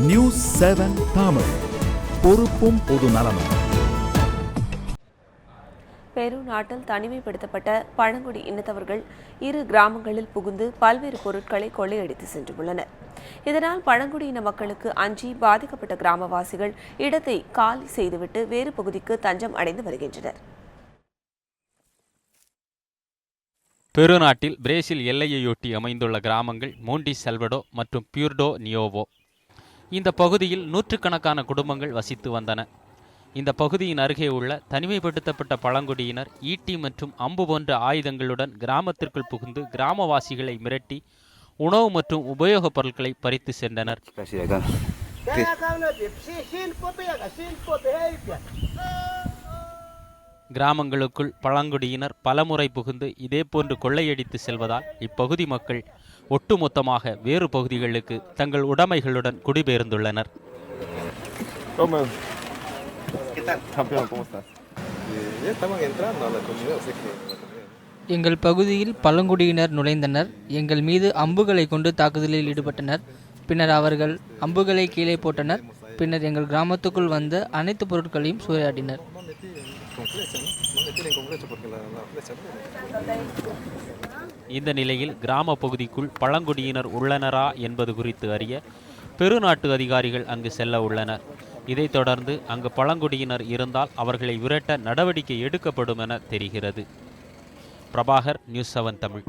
News 7 Tamil, பொறுப்பும் பொது நலமும். பெரு நாட்டில் தனிமைப்படுத்தப்பட்ட பழங்குடி இனத்தவர்கள் இரு கிராமங்களில் புகுந்து பல்வேறு பொருட்களை கொள்ளையடித்து சென்றுள்ளனர். இதனால் பழங்குடியின மக்களுக்கு அஞ்சி பாதிக்கப்பட்ட கிராமவாசிகள் இடத்தை காலி செய்துவிட்டு வேறு பகுதிக்கு தஞ்சம் அடைந்து வருகின்றனர். பெருநாட்டில் பிரேசில் எல்லையையொட்டி அமைந்துள்ள கிராமங்கள் மோண்டி செல்வடோ மற்றும் பியூர்டோ நியோவோ. இந்த பகுதியில் நூற்றுக்கணக்கான குடும்பங்கள் வசித்து வந்தன. இந்த பகுதியின் அருகே உள்ள தனிமைப்படுத்தப்பட்ட பழங்குடியினர் ஈட்டி மற்றும் அம்பு போன்ற ஆயுதங்களுடன் கிராமத்திற்குள் புகுந்து கிராமவாசிகளை மிரட்டி உணவு மற்றும் உபயோகப் பொருட்களை பறித்து சென்றனர். கிராமங்களுக்குள் பழங்குடியினர் பலமுறை புகுந்து இதேபோன்று கொள்ளையடித்து செல்வதால் இப்பகுதி மக்கள் ஒட்டுமொத்தமாக வேறு பகுதிகளுக்கு தங்கள் உடைமைகளுடன் குடிபெயர்ந்துள்ளனர். எங்கள் பகுதியில் பழங்குடியினர் நுழைந்தனர். எங்கள் மீது அம்புகளை கொண்டு தாக்குதலில் ஈடுபட்டனர். பின்னர் அவர்கள் அம்புகளை கீழே போட்டனர். பின்னர் எங்கள் கிராமத்துக்குள் வந்த அனைத்து பொருட்களையும் சூறையாடினர். இந்த நிலையில் கிராம பகுதிக்குள் பழங்குடியினர் உள்ளனரா என்பது குறித்து அறிய பெருநாட்டு அதிகாரிகள் அங்கு செல்ல உள்ளனர். இதைத் தொடர்ந்து அங்கு பழங்குடியினர் இருந்தால் அவர்களை விரட்ட நடவடிக்கை எடுக்கப்படும் என தெரிகிறது. பிரபாகர், நியூஸ் 7 தமிழ்.